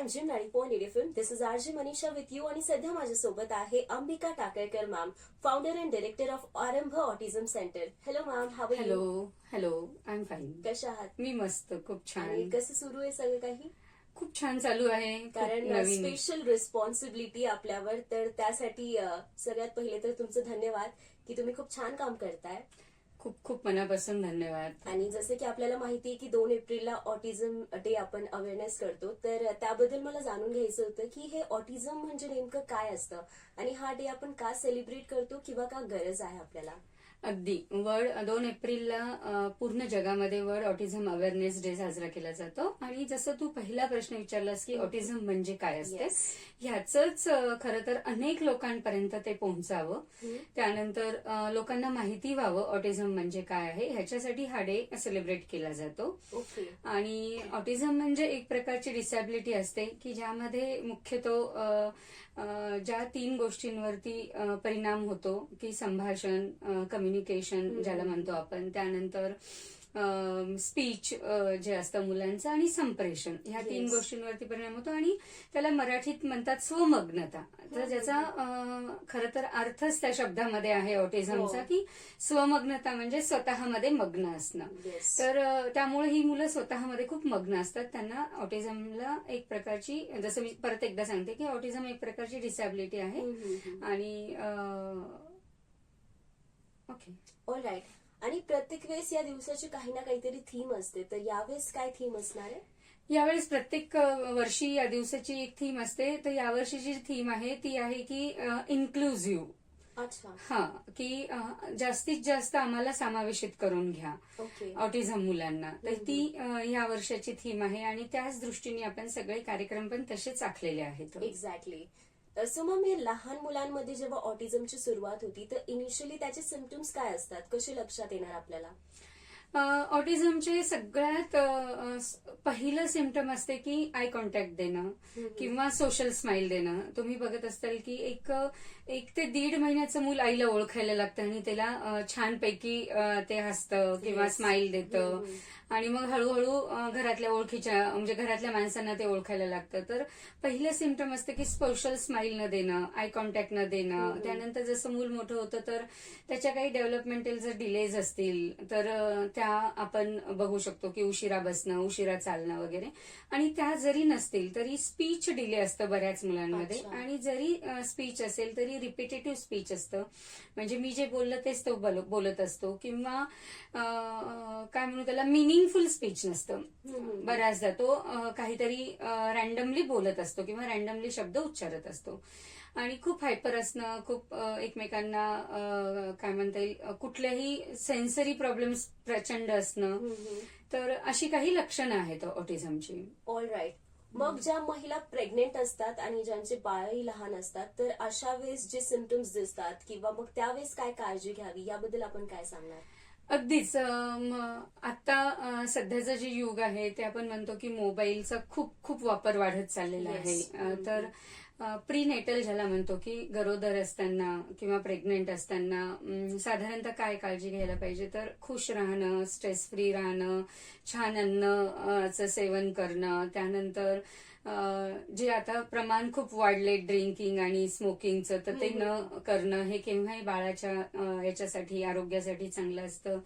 M जिम 90.8 FM. This is RJ Manisha with you आणि सध्या माझ्यासोबत आहे Ambika Takalkar ma'am, founder and director of Aarambh autism centre. Hello ma'am, how are hello you? Hello I am fine. कशा आहात? मी मस्त, खूप आणि छान. कसं सुरू आहे सगळं काही? खूप छान चालू आहे. खूप कारण नवीन. स्पेशल रिस्पॉन्सिबिलिटी आपल्यावर, तर त्यासाठी सगळ्यात पहिले तर तुमचं धन्यवाद की तुम्ही खूप छान काम करताय. खूप खूप मनापासून धन्यवाद. आणि जसे की आपल्याला माहिती आहे की 2 एप्रिलला ऑटिझम डे आपण अवेअरनेस करतो, तर त्याबद्दल मला जाणून घ्यायचं होतं की हे ऑटिझम म्हणजे नेमकं काय असतं आणि हा डे आपण का सेलिब्रेट करतो किंवा का गरज आहे आपल्याला? अगदी 2 एप्रिलला पूर्ण जगामध्ये वर्ल्ड ऑटिझम अवेअरनेस डे साजरा केला जातो. आणि जसं तू पहिला प्रश्न विचारलास की ऑटिझम म्हणजे काय असते, Yes. ह्याचंच खरं तर अनेक लोकांपर्यंत ते पोहोचावं, त्यानंतर लोकांना माहिती व्हावं ऑटिझम म्हणजे काय आहे, ह्याच्यासाठी हा डे सेलिब्रेट केला जातो. ओके. आणि ऑटिझम म्हणजे एक प्रकारची डिसॅबिलिटी असते की ज्यामध्ये मुख्यतः ज्या 3 गोष्टींवरती परिणाम होतो की संभाषण, कम्युनिकेशन ज्याला म्हणतो आपण, त्यानंतर स्पीच जे असतं मुलांचं, आणि संप्रेषण, ह्या 3 Yes. गोष्टींवरती परिणाम होतो. आणि त्याला मराठीत म्हणतात स्वमग्नता. तर ज्याचा खरं तर अर्थच त्या शब्दामध्ये आहे ऑटिझमचा, हो. की स्वमग्नता म्हणजे स्वतःमध्ये मग्न असणं. Yes. तर त्यामुळे ही मुलं स्वतःमध्ये खूप मग्न असतात. त्यांना ऑटिझमला एक प्रकारची, जसं मी परत एकदा सांगते की ऑटिझम एक प्रकारची डिसॅबिलिटी आहे. आणि ओके, ऑल राईट. आणि प्रत्येक वेळेस या दिवसाची काही ना काहीतरी थीम असते, तर यावेळेस काय थीम असणार आहे? यावेळेस प्रत्येक वर्षी या दिवसाची एक थीम असते. तर यावर्षीची थीम आहे ती आहे की इन्क्लुझिव्ह. अच्छा. हा, की जास्तीत जास्त आम्हाला समावेशित करून घ्या ओके. ऑटिझम मुलांना. तर ती या वर्षाची थीम आहे आणि त्याच दृष्टीने आपण सगळे कार्यक्रम पण तसेच आखलेले आहेत. एक्झॅक्टली. सो मग हे लहान मुलांमध्ये जेव्हा ऑटिझमची सुरुवात होती, तर इनिशियली त्याचे सिम्पटम्स काय असतात, कसे लक्षात येणार आपल्याला? ऑटिझमचे सगळ्यात पहिलं सिम्पटम असते की आय कॉन्टॅक्ट देणं किंवा सोशल स्माइल देणं. तुम्ही बघत असाल की एक 1 ते 1.5 महिन्याचं मूल आईला ओळखायला लागतं आणि त्याला छानपैकी ते हसतं किंवा Yes. स्माइल देतं. आणि मग हळूहळू घरातल्या ओळखीच्या, म्हणजे घरातल्या माणसांना ते ओळखायला लागतं. तर पहिलं सिम्पटम असतं की सोशल स्माइल न देणं, आय कॉन्टॅक्ट न देणं. त्यानंतर जसं मूल मोठं होतं तर त्याच्या काही डेव्हलपमेंटल जर डिलेज असतील तर त्या आपण बघू शकतो की उशिरा बसणं, उशिरा चालणं वगैरे. आणि त्या जरी नसतील तरी स्पीच डिले असतं बऱ्याच मुलांमध्ये. अच्छा. आणि जरी स्पीच असेल तरी रिपिटेटिव्ह स्पीच असतं, म्हणजे मी जे बोललं तेच तो बोलत असतो. किंवा काय म्हणू त्याला, मिनिंगफुल स्पीच नसतं. बऱ्याचदा तो काहीतरी रॅन्डमली बोलत असतो किंवा रॅन्डमली शब्द उच्चारत असतो. आणि खूप हायपर असणं, खूप एकमेकांना काय म्हणता येईल, कुठल्याही सेन्सरी प्रॉब्लेम्स प्रचंड असणं. तर अशी काही लक्षणं आहेत ऑटिझमची. All right. मग ज्या महिला प्रेग्नेंट असतात आणि ज्यांचे बाळही लहान असतात, तर अशा वेळेस जे सिम्पटम्स दिसतात किंवा मग त्यावेळेस काय काळजी घ्यावी, याबद्दल आपण काय सांगणार? अगदीच. आता सध्याचं जे युग आहे ते आपण म्हणतो की मोबाईलचा खूप खूप वापर वाढत चाललेला आहे. Yes. तर प्रीनेटल ज्याला म्हणतो की गरोदर असताना किंवा प्रेग्नेंट असताना साधारणतः काय काळजी घ्यायला पाहिजे, तर खुश राहणं, स्ट्रेस फ्री राहणं, छान अन्नाचं सेवन करणं. त्यानंतर जे आता प्रमाण खूप वाढले ड्रिंकिंग आणि स्मोकिंगचं, तर ते न करणं हे केव्हाही बाळाच्या याच्यासाठी, आरोग्यासाठी चांगलं असतं.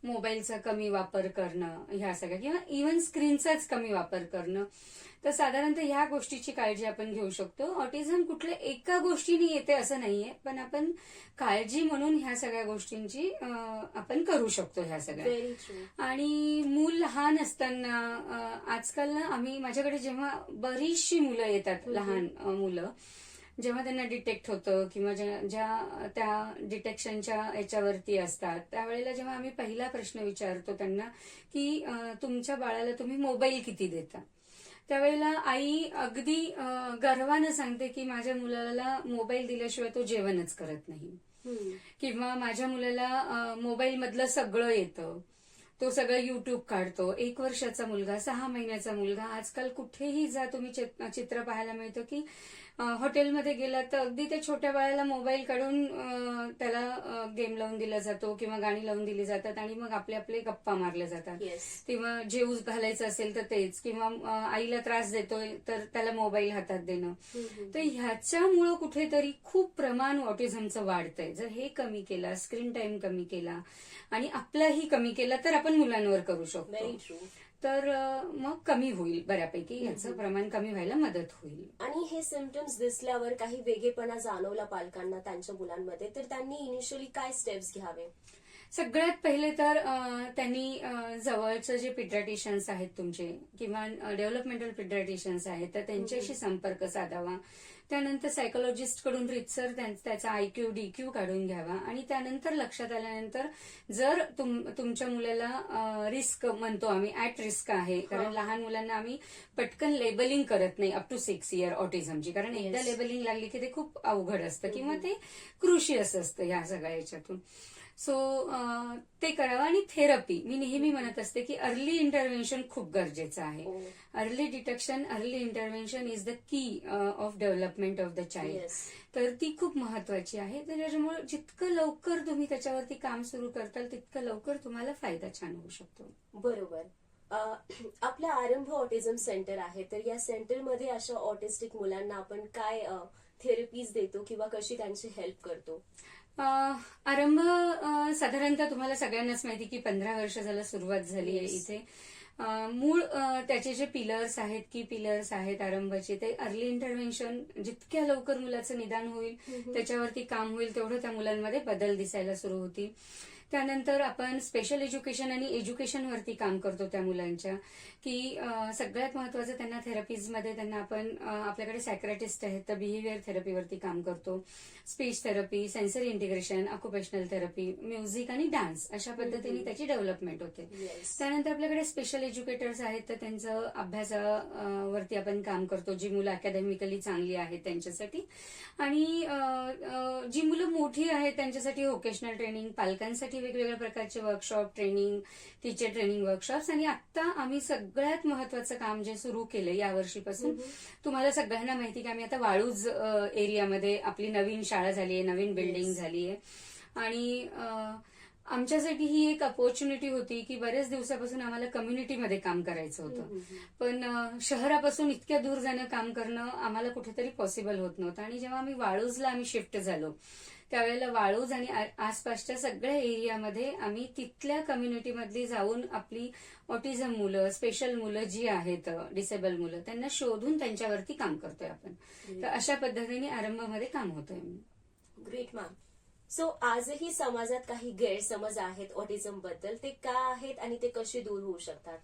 मोबाईलचा कमी वापर करणं, ह्या सगळ्या, किंवा इव्हन स्क्रीनचाच कमी वापर करणं. तर साधारणतः ह्या गोष्टीची काळजी आपण घेऊ शकतो. ऑटिझम कुठल्या एका गोष्टीने येते असं नाहीये, पण आपण काळजी म्हणून ह्या सगळ्या गोष्टींची आपण करू शकतो ह्या सगळ्या. Very true. आणि मूल लहान असताना आजकाल ना, माझ्याकडे जेव्हा बरीचशी मुलं येतात, लहान मुलं, जेव्हा त्यांना डिटेक्ट होतं किंवा ज्या त्या डिटेक्शनच्या याच्यावरती असतात, त्यावेळेला जेव्हा आम्ही पहिला प्रश्न विचारतो त्यांना की तुमच्या बाळाला तुम्ही मोबाईल किती देता, त्यावेळेला आई अगदी गर्वानं सांगते की माझ्या मुलाला मोबाईल दिल्याशिवाय तो जेवणच करत नाही, किंवा माझ्या मुलाला मोबाईल मधलं सगळं येतं. तो सगळं युट्यूब काढतो. 1 वर्षाचा मुलगा, 6 महिन्याचा मुलगा, आजकाल कुठेही जा तुम्ही चित्र पाहायला मिळतं की हॉटेलमध्ये गेलात तर अगदी त्या छोट्या बाळाला मोबाईल काढून त्याला गेम लावून दिला जातो किंवा गाणी लावून दिली जातात आणि मग आपले आपले गप्पा मारल्या जातात. येस. किंवा जेवू घालायचं असेल तर तेच, किंवा आईला त्रास देतोय तर त्याला मोबाईल हातात देणं. तर ह्याच्यामुळं कुठेतरी खूप प्रमाण ऑटिझमचं वाढतंय. जर हे कमी केला, स्क्रीन टाइम कमी केला आणि आपलाही कमी केला तर आपण मुलांवर करू शकतो. Very true. तर मग कमी होईल बऱ्यापैकी, याचं प्रमाण कमी व्हायला मदत होईल. आणि हे सिम्पटम्स दिसल्यावर काही वेगळेपणा जाणवला पालकांना त्यांच्या मुलांमध्ये, तर त्यांनी इनिशियली काय स्टेप्स घ्यावे? सगळ्यात पहिले तर त्यांनी जवळचं जे पिडियाट्रिशियन्स आहेत तुमचे किंवा डेव्हलपमेंटल पिडियाट्रिशियन्स आहेत तर त्यांच्याशी संपर्क साधावा. त्यानंतर सायकोलॉजिस्ट कडून रितसर त्याचा IQ DQ काढून घ्यावा आणि त्यानंतर लक्षात आल्यानंतर जर तुमच्या मुलाला रिस्क म्हणतो आम्ही, ऍट रिस्क आहे, कारण लहान मुलांना आम्ही पटकन लेबलिंग करत नाही अप टू 6 इयर ऑटिझमची, कारण एकदा लेबलिंग लागली की ते खूप अवघड असतं किंवा ते क्रुशियस असतं ह्या सगळ्या याच्यातून. सो ते करावं. आणि थेरपी, मी नेहमी म्हणत असते की अर्ली इंटरव्हेन्शन खूप गरजेचं आहे. Early detection, early intervention is the key of development of the child. तर ती खूप महत्वाची आहे. तर त्याच्यामुळे जितकं लवकर तुम्ही त्याच्यावरती काम सुरू करताल तितकं लवकर तुम्हाला फायदा छान होऊ शकतो. बरोबर. आपला आरंभ ऑटिझम सेंटर आहे, तर या सेंटरमध्ये अशा ऑटिस्टिक मुलांना आपण काय थेरपीज देतो किंवा कशी त्यांची हेल्प करतो? आरंभ साधारणतः तुम्हाला सगळ्यांनाच माहिती की 15 वर्ष झालं सुरुवात झाली आहे इथे. मूळ त्याचे जे पिलर्स आहेत, की पिलर्स आहेत आरंभाचे, ते अर्ली इंटरव्हेन्शन, जितक्या लवकर मुलाचं निदान होईल त्याच्यावरती काम होईल तेवढं त्या मुलांमध्ये बदल दिसायला सुरू होतील. त्यानंतर आपण स्पेशल एज्युकेशन आणि एज्युकेशनवरती काम करतो त्या मुलांच्या, की सगळ्यात महत्वाचं त्यांना थेरपीजमध्ये त्यांना आपण आपल्याकडे सायक्रॅटिस्ट आहेत तर बिहेवियर थेरपीवरती काम करतो, speech therapy, sensory integration, occupational therapy, music आणि डान्स, अशा पद्धतीने त्याची डेव्हलपमेंट होते. त्यानंतर आपल्याकडे स्पेशल एज्युकेटर्स आहेत तर त्यांचं अभ्यासावरती आपण काम करतो, जी मुलं अकॅडमिकली चांगली आहेत त्यांच्यासाठी. आणि जी मुलं मोठी आहेत त्यांच्यासाठी व्होकेशनल ट्रेनिंग, पालकांसाठी वेगवेगळ्या प्रकारचे workshop, training, teacher training workshops. आणि आता आम्ही सगळ्यात महत्वाचं काम जे सुरू केलं यावर्षीपासून, तुम्हाला सगळ्यांना माहिती की आम्ही आता वाळूज एरियामध्ये आपली नवीन शाळा झाली आहे, नवीन बिल्डिंग झाली आहे. आणि आमच्यासाठी ही एक अपॉर्च्युनिटी होती की बरेच दिवसापासून आम्हाला कम्युनिटीमध्ये काम करायचं होतं, पण शहरापासून इतक्या दूर जाणं, काम करणं आम्हाला कुठेतरी पॉसिबल होत नव्हतं. आणि जेव्हा आम्ही वाळूजला शिफ्ट झालो त्यावेळेला वाळूज आणि आसपासच्या सगळ्या एरियामध्ये आम्ही तिथल्या कम्युनिटीमधली जाऊन आपली ऑटिझम मुलं, स्पेशल मुलं जी आहेत, डिसेबल मुलं, त्यांना शोधून त्यांच्यावरती काम करतोय आपण. तर अशा पद्धतीने आरंभामध्ये काम होतंय. Great ma'am. सो आजही समाजात काही गैरसमज आहेत ऑटिझम बद्दल, ते का आहेत आणि ते कसे दूर होऊ शकतात?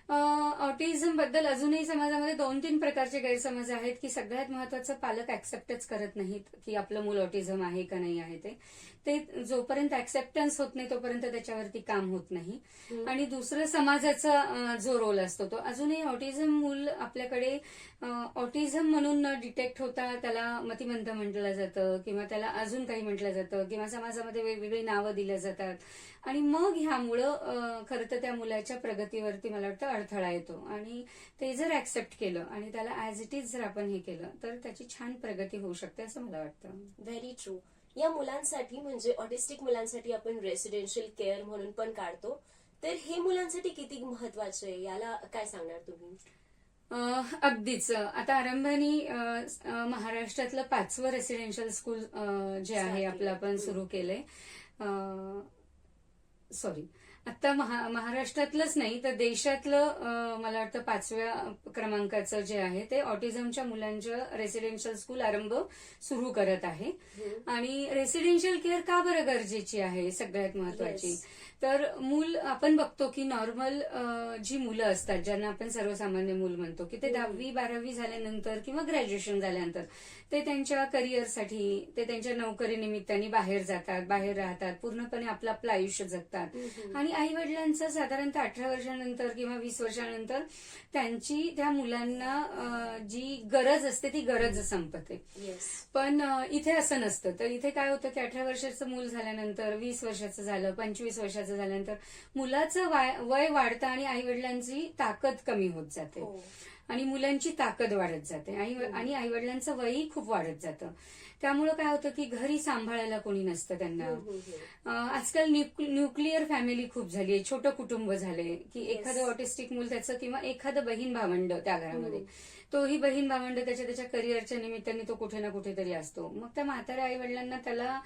ऑटिझम बद्दल अजूनही समाजामध्ये 2-3 प्रकारचे गैरसमज आहेत. की सगळ्यात महत्वाचं, पालक ऍक्सेप्टच करत नाहीत की आपलं मूल ऑटिझम आहे का नाही आहे. ते जोपर्यंत ऍक्सेप्टन्स होत नाही तोपर्यंत त्याच्यावरती काम होत नाही. आणि दुसरं, समाजाचा जो रोल असतो तो अजूनही, ऑटिझम मूल आपल्याकडे ऑटिझम म्हणून न डिटेक्ट होता त्याला मतिमंद म्हटलं जातं किंवा त्याला अजून काही म्हटलं जातं किंवा समाजामध्ये वेगवेगळी नावं दिल्या जातात. आणि मग ह्यामुळं खरं तर त्या मुलाच्या प्रगतीवरती मला वाटतं अडथळा येतो. आणि ते जर ऍक्सेप्ट केलं आणि त्याला ऍज इट इज जर आपण हे केलं तर त्याची छान प्रगती होऊ शकते असं मला वाटतं. Very true. या मुलांसाठी, म्हणजे ऑटिस्टिक मुलांसाठी आपण रेसिडेन्शियल केअर म्हणून पण काढतो, तर हे मुलांसाठी किती महत्वाचे आहे याला काय सांगणार तुम्ही? अगदीच. आता आरंभानी महाराष्ट्रातलं 5वं रेसिडेन्शियल स्कूल जे आहे आपलं आपण सुरू केलंय. आता महाराष्ट्रातलंच नाही तर देशातलं मला वाटतं 5व्या क्रमांकाचं जे आहे ते ऑटिझमच्या मुलांचं रेसिडेन्शियल स्कूल आरंभ सुरू करत आहे. आणि रेसिडेन्शियल केअर का बरं गरजेची आहे सगळ्यात महत्वाची, तर मूल आपण बघतो की नॉर्मल जी मुलं असतात ज्यांना आपण सर्वसामान्य मूल म्हणतो की ते 10वी-12वी झाल्यानंतर किंवा ग्रॅज्युएशन झाल्यानंतर ते त्यांच्या करिअरसाठी, ते त्यांच्या नोकरी निमित्ताने बाहेर जातात, बाहेर राहतात, पूर्णपणे आपलं आपलं आयुष्य जगतात. आणि आई वडिलांचं साधारणतः 18 वर्षानंतर किंवा 20 वर्षानंतर त्यांची त्या मुलांना जी गरज असते ती गरज संपते. येस. पण इथे असं नसतं. तर इथे काय होतं की 18 वर्षाचं मूल झाल्यानंतर 20 वर्षाचं झालं, 25 वर्षाचं झाल्यानंतर मुलाचं वय वाढतं आणि आई वडिलांची ताकद कमी होत जाते हो. आणि मुलांची ताकद वाढत जाते आणि आई वडिलांचं वयही खूप वाढत जातं. त्यामुळं काय होतं की घरी सांभाळायला कोणी नसतं त्यांना. आजकाल न्यूक्लिअर फॅमिली खूप झाली आहे, छोटं कुटुंब झाले की Yes. एखादं ऑटिस्टिक मूल त्याचं किंवा एखादं बहीण भावंड त्या घरामध्ये, तोही बहीण भावंड त्याच्या करिअरच्या निमित्ताने तो कुठे ना कुठेतरी असतो. मग त्या म्हाताऱ्या आई वडिलांना त्याला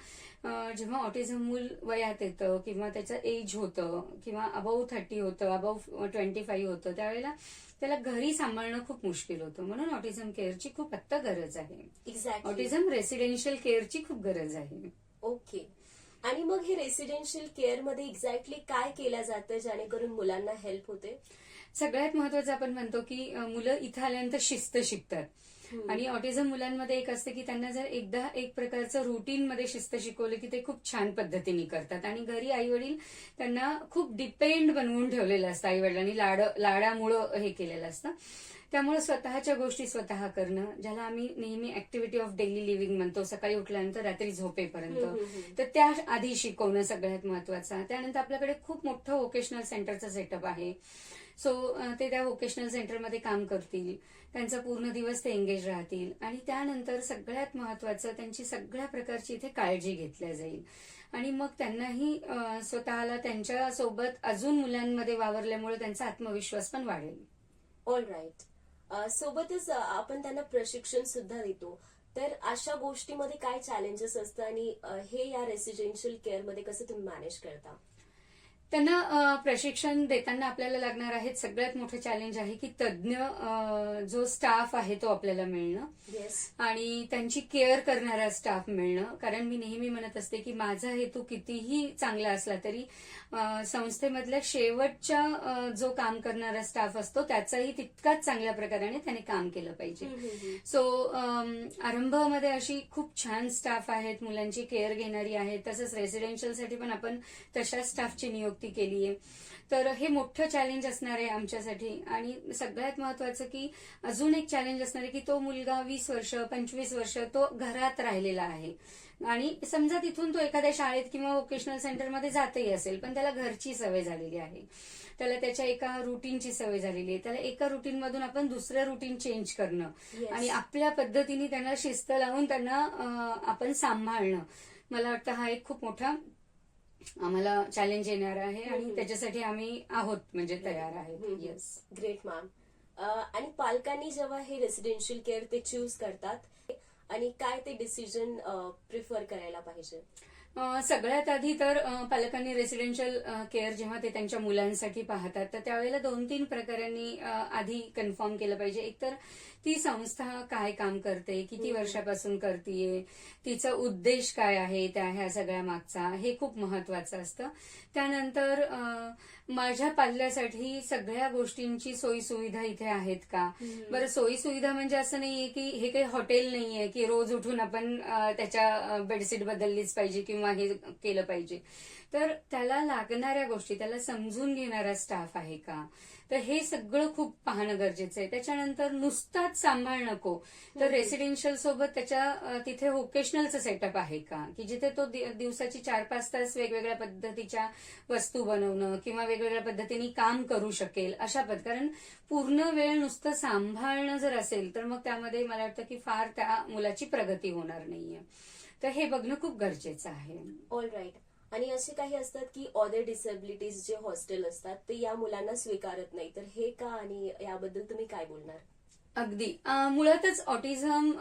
जेव्हा ऑटिझम मूल वयात येतं किंवा त्याचं एज होतं किंवा अबाऊ 30 होतं, अबाऊ 25 होतं, त्यावेळेला त्याला घरी सांभाळणं खूप मुश्किल होतं. म्हणून ऑटिझम केअरची खूप आत्ता गरज आहे. एक्झॅक्टली. ऑटिझम रेसिडेन्शियल केअरची खूप गरज आहे. ओके. आणि मग हे रेसिडेन्शियल केअर मध्ये एक्झॅक्टली काय केलं जातं जेणेकरून मुलांना हेल्प होते? सगळ्यात महत्वाचं आपण म्हणतो की मुलं इथं आल्यानंतर शिस्त शिकतात. आणि ऑटिझम मुलांमध्ये एक असते की त्यांना जर एकदा एक प्रकारचं रुटीन मध्ये शिस्त शिकवलं की ते खूप छान पद्धतीने करतात. आणि घरी आई वडील त्यांना खूप डिपेंड बनवून ठेवलेलं असतं, आई वडिलांनी लाडामुळं हे केलेलं असतं. त्यामुळे स्वतःच्या गोष्टी स्वतः करणं, ज्याला आम्ही नेहमी ऍक्टिव्हिटी ऑफ डेली लिव्हिंग म्हणतो, सकाळी उठल्यानंतर रात्री झोपेपर्यंत, तर त्या आधी शिकवणं सगळ्यात महत्वाचं. त्यानंतर आपल्याकडे खूप मोठं व्होकेशनल सेंटरचं सेटअप आहे. सो ते त्या व्होकेशनल सेंटरमध्ये काम करतील, त्यांचा पूर्ण दिवस ते एंगेज राहतील आणि त्यानंतर सगळ्यात महत्वाचं त्यांची सगळ्या प्रकारची इथे काळजी घेतल्या जाईल. आणि मग त्यांनाही स्वतःला त्यांच्या सोबत अजून मुलांमध्ये वावरल्यामुळे त्यांचा आत्मविश्वास पण वाढेल. All right. सोबतच आपण त्यांना प्रशिक्षण सुद्धा देतो. तर अशा गोष्टीमध्ये काय चॅलेंजेस असतं आणि हे या रेसिडेन्शियल केअर मध्ये कसं तुम्ही मॅनेज करता? त्यांना प्रशिक्षण देताना आपल्याला लागणार आहे सगळ्यात मोठं चॅलेंज आहे की तज्ज्ञ जो स्टाफ आहे तो आपल्याला मिळणं. येस. आणि त्यांची केअर करणारा स्टाफ मिळणं. कारण मी नेहमी म्हणत असते की माझा हेतू कितीही चांगला असला तरी संस्थेमधल्या शेवटच्या जो काम करणारा स्टाफ असतो त्याचाही तितकाच चांगल्या प्रकाराने त्याने काम केलं पाहिजे. सो आरंभामध्ये अशी खूप छान स्टाफ आहेत, मुलांची केअर घेणारी आहेत. तसंच रेसिडेन्शियलसाठी पण आपण तशा स्टाफची नियुक्ती केली आहे. तर हे मोठं चॅलेंज असणार आहे आमच्यासाठी. आणि सगळ्यात महत्वाचं की अजून एक चॅलेंज असणार आहे की तो मुलगा 20 वर्ष 25 वर्ष तो घरात राहिलेला आहे आणि समजा तिथून तो एखाद्या शाळेत किंवा व्होकेशनल सेंटरमध्ये जातही असेल, पण त्याला घरची सवय झालेली आहे, त्याला त्याच्या एका रुटीनची सवय झालेली आहे. त्याला एका रुटीन मधून आपण दुसऱ्या रुटीन चेंज करणं आणि आपल्या पद्धतीने त्यांना शिस्त लावून त्यांना आपण सांभाळणं, मला वाटतं हा एक खूप मोठा आम्हाला चॅलेंज येणार आहे आणि त्याच्यासाठी आम्ही आहोत, म्हणजे तयार आहेत. येस. Great ma'am. आणि पालकांनी जेव्हा हे रेसिडेन्शियल केअर ते चूज करतात आणि काय ते डिसिजन प्रिफर करायला पाहिजे? सगळ्यात आधी तर पालकांनी रेसिडेन्शियल केअर जेव्हा ते त्यांच्या मुलांसाठी पाहतात तर त्यावेळेला 2-3 प्रकारांनी आधी कन्फर्म केलं पाहिजे. एकतर ती संस्था काय काम करते, किती वर्षापासून करतीये, तिचा उद्देश काय आहे त्या ह्या सगळ्या मागचा, हे खूप महत्वाचं असतं. त्यानंतर माझ्या पाल्यासाठी सगळ्या गोष्टींची सोयी सुविधा इथे आहेत का. बरं, सोयी सुविधा म्हणजे असं नाहीये की हे काही हॉटेल नाहीये की रोज उठून आपण त्याच्या बेडशीट बदललीच पाहिजे किंवा हे केलं पाहिजे. तर त्याला लागणाऱ्या गोष्टी, त्याला समजून घेणारा स्टाफ आहे का, तर हे सगळं खूप पाहणं गरजेचं आहे. त्याच्यानंतर नुसताच सांभाळ नको, तर रेसिडेन्शियल सोबत त्याच्या तिथे व्होकेशनलचं सेटअप आहे का, की जिथे तो दिवसाची 4-5 तास वेगवेगळ्या पद्धतीच्या वस्तू बनवणं किंवा वेगवेगळ्या पद्धतीने काम करू शकेल अशा कारण पूर्ण वेळ नुसतं सांभाळणं जर असेल तर मग त्यामध्ये मला वाटतं की फार त्या मुलाची प्रगती होणार नाहीये. तर हे बघणं खूप गरजेचं आहे. All right. आणि असे काही असतात की ऑदर डिसेबिलिटीज जे हॉस्टेल असतात ते या मुलांना स्वीकारत नाही, तर हे का आणि याबद्दल तुम्ही काय बोलणार? अगदी. मुळातच ऑटिझम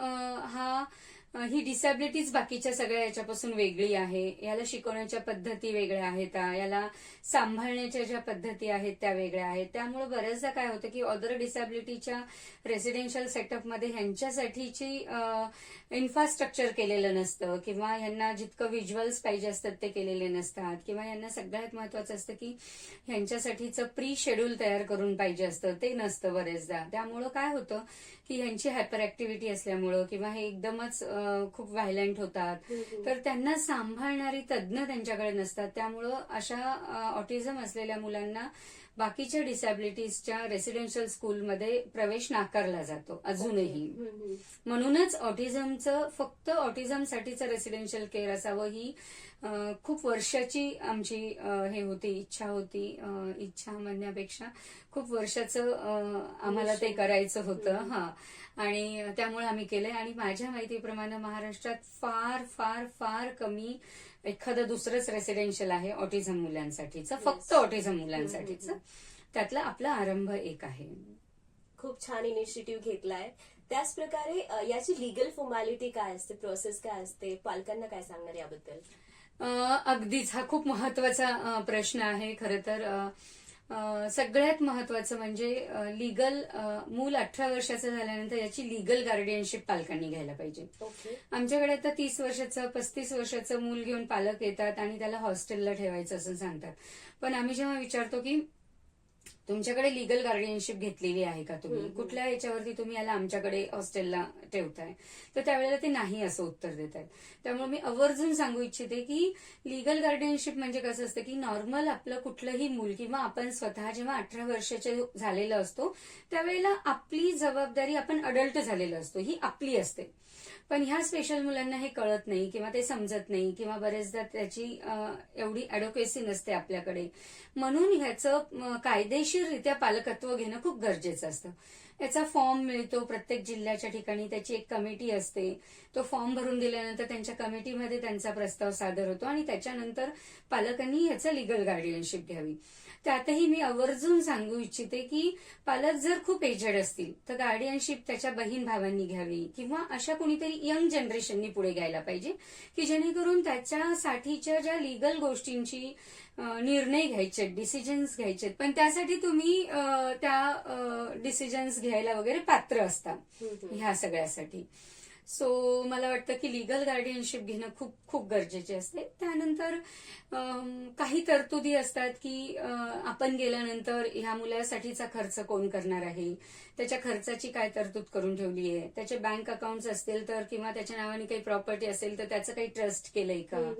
ही डिसॅबिलिटीज बाकीच्या सगळ्या याच्यापासून वेगळी आहे. याला शिकवण्याच्या पद्धती वेगळ्या आहेत, याला सांभाळण्याच्या ज्या पद्धती आहेत त्या वेगळ्या आहेत. त्यामुळे बऱ्याचदा काय होतं की ऑदर डिसॅबिलिटीच्या रेसिडेन्शियल सेटअपमध्ये ह्यांच्यासाठीची इन्फ्रास्ट्रक्चर केलेलं नसतं किंवा ह्यांना जितकं व्हिज्युअल्स पाहिजे असतात ते केलेले नसतात किंवा यांना सगळ्यात महत्वाचं असतं की ह्यांच्यासाठीचं प्री शेड्यूल तयार करून पाहिजे असतं, ते नसतं बरेचदा. त्यामुळं काय होतं की ह्यांची हायपर ऍक्टिव्हिटी असल्यामुळं किंवा हे एकदमच खूप व्हायलंट होतात. तर त्यांना सांभाळणारी तज्ज्ञ त्यांच्याकडे नसतात. त्यामुळं अशा ऑटिझम असलेल्या मुलांना बाकीच्या डिसॅबिलिटीजच्या रेसिडेन्शियल स्कूलमध्ये प्रवेश नाकारला जातो अजूनही. म्हणूनच ऑटिझमचं फक्त ऑटिझमसाठीचं रेसिडेन्शियल केअर असावं ही खूप वर्षाची आमची हे होती, इच्छा म्हणण्यापेक्षा खूप वर्षाचं आम्हाला ते करायचं होतं. हा, आणि त्यामुळे आम्ही केलंय. आणि माझ्या माहितीप्रमाणे महाराष्ट्रात फार फार फार कमी एखादं दुसरंच रेसिडेन्शियल आहे ऑटिझम मुलांसाठीचं, फक्त ऑटिझम मुलांसाठीचं. त्यातला आपला आरंभ एक आहे. खूप छान इनिशिएटिव्ह घेतलाय. त्याच प्रकारे याची लिगल फॉर्मॅलिटी काय असते, प्रोसेस काय असते, पालकांना काय सांगणार याबद्दल? अगदीच हा खूप महत्वाचा प्रश्न आहे. खरं तर सगळ्यात महत्वाचं म्हणजे लिगल मूल 18 वर्षाचं झाल्यानंतर याची लिगल गार्डियनशिप पालकांनी घ्यायला पाहिजे. आमच्याकडे आता 30 वर्षाचं 35 वर्षाचं मूल घेऊन पालक येतात आणि त्याला हॉस्टेलला ठेवायचं असं सांगतात. पण आम्ही जेव्हा विचारतो की तुमच्याकडे लिगल गार्डियनशिप घेतलेली आहे का तुम्ही, कुठल्या याच्यावरती तुम्ही याला आमच्याकडे हॉस्टेलला ठेवताय, तर त्यावेळेला ते नाही असं उत्तर देत आहेत. त्यामुळे मी आवर्जून सांगू इच्छिते की लिगल गार्डियनशिप म्हणजे कसं असतं की नॉर्मल आपलं कुठलंही मूल किंवा आपण स्वतः जेव्हा 18 वर्षाचे झालेलं असतो त्यावेळेला आपली जबाबदारी, आपण अडल्ट झालेलो असतो, ही आपली असते. पण ह्या स्पेशल मुलांना हे कळत नाही किंवा ते समजत नाही किंवा बरेचदा त्याची एवढी ॲडव्होकेसी नसते आपल्याकडे. म्हणून ह्याचं कायदेशीररित्या पालकत्व घेणं खूप गरजेचं असतं. याचा फॉर्म मिळतो प्रत्येक जिल्ह्याच्या ठिकाणी, त्याची एक कमिटी असते. तो फॉर्म भरून दिल्यानंतर त्यांच्या कमिटीमध्ये त्यांचा प्रस्ताव सादर होतो आणि त्याच्यानंतर पालकांनी ह्याचं लिगल गार्डियनशिप घ्यावी. त्यातही मी आवर्जून सांगू इच्छिते की पालक जर खूप एजेड असतील तर गार्डियनशिप त्याच्या बहीण भावांनी घ्यावी किंवा अशा कोणीतरी यंग जनरेशननी पुढे घ्यायला पाहिजे की जेणेकरून त्याच्यासाठीच्या ज्या लिगल गोष्टींची निर्णय घ्यायचे, डिसिजन्स घ्यायचे, पण त्यासाठी तुम्ही त्या डिसिजन्स घ्यायला वगैरे पात्र असता ह्या सगळ्यासाठी. सो मला वाटतं की लिगल गार्डियनशिप घेणं खूप खूप गरजेचे असते. त्यानंतर काही तरतुदी असतात की आपण गेल्यानंतर ह्या मुलासाठीचा खर्च कोण करणार आहे, त्याच्या खर्चाची काय तरतूद करून ठेवली आहे, त्याचे बँक अकाउंट्स असतील तर किंवा त्याच्या नावाने काही प्रॉपर्टी असेल तर त्याचं काही ट्रस्ट केलंय का.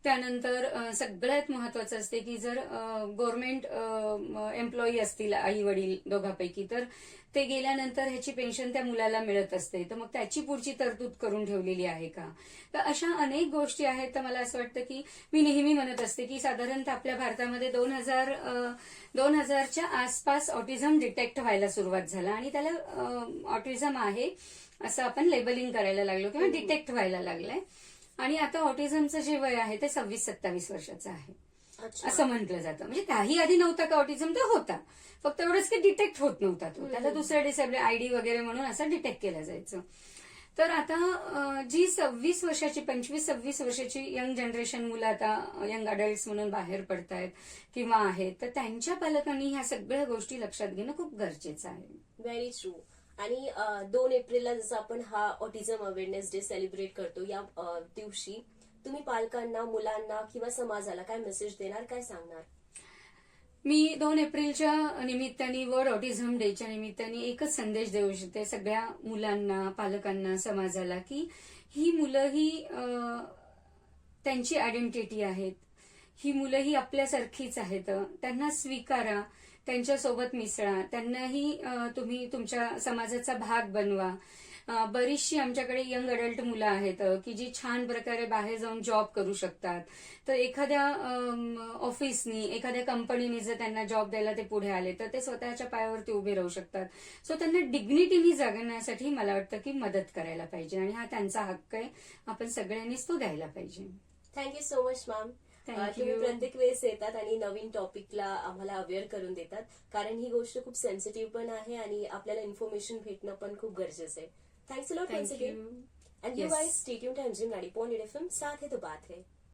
त्यानंतर सगळ्यात महत्वाचं असते की जर गव्हर्नमेंट एम्प्लॉई असतील आई वडील दोघांपैकी तर ते गेल्यानंतर ह्याची पेन्शन त्या मुलाला मिळत असते, तर मग त्याची पुढची तरतूद करून ठेवलेली आहे का. तर अशा अनेक गोष्टी आहेत. तर मला असं वाटतं की मी नेहमी म्हणत असते की साधारणतः आपल्या भारतामध्ये 2000च्या आसपास ऑटिझम डिटेक्ट व्हायला सुरुवात झाला आणि त्याला ऑटिझम आहे असं आपण लेबलिंग करायला लागलो किंवा डिटेक्ट व्हायला लागलंय. आणि आता ऑटिझमचं जे वय आहे ते 26-27 वर्षाचं आहे असं म्हटलं जातं. म्हणजे त्याही आधी नव्हता का ऑटिझम, तर होता, फक्त एवढंच की डिटेक्ट होत नव्हता तो. त्याला दुसऱ्या डिसेबल आयडी वगैरे म्हणून असं डिटेक्ट केलं जायचं. तर आता जी 26 वर्षाची 25-26 वर्षाची यंग जनरेशन मुलं आता यंग अडल्ट म्हणून बाहेर पडतायत किंवा आहेत, तर त्यांच्या पालकांनी ह्या सगळ्या गोष्टी लक्षात घेणं खूप गरजेचं आहे. Very true. आणि 2 एप्रिलला जसं आपण हा ऑटिझम अवेअरनेस डे सेलिब्रेट करतो, या दिवशी तुम्ही पालकांना, मुलांना किंवा समाजाला काय मेसेज देणार, काय सांगणार? मी 2 एप्रिलच्या निमित्ताने, वर्ल्ड ऑटिझम डेच्या निमित्ताने एकच संदेश देऊ इच्छिते सगळ्या मुलांना, पालकांना, समाजाला की ही मुलं ही त्यांची आयडेंटिटी आहेत. ही मुलं ही आपल्यासारखीच आहेत. त्यांना स्वीकारा, त्यांच्यासोबत मिसळा, त्यांनाही तुम्ही तुमच्या समाजाचा भाग बनवा. बरीचशी आमच्याकडे यंग अडल्ट मुलं आहेत की जी छान प्रकारे बाहेर जाऊन जॉब करू शकतात. तर एखाद्या ऑफिसनी, एखाद्या कंपनीने जर त्यांना जॉब द्यायला ते पुढे आले तर ते स्वतःच्या पायावरती उभे राहू शकतात. सो त्यांना डिग्निटीनी जगण्यासाठी मला वाटतं की मदत करायला पाहिजे आणि हा त्यांचा हक्क आहे. आपण सगळ्यांनीच तो द्यायला पाहिजे. Thank you so much ma'am. तुम्ही प्रत्येक वेळेस येतात आणि नवीन टॉपिकला आम्हाला अवेअर करून देतात, कारण ही गोष्ट खूप सेन्सिटिव्ह पण आहे आणि आपल्याला इन्फॉर्मेशन भेटणं पण खूप गरजेचं आहे. Thanks a lot once again. And you guys stay tuned to MG 90.8 FM. साथ है तो बात है.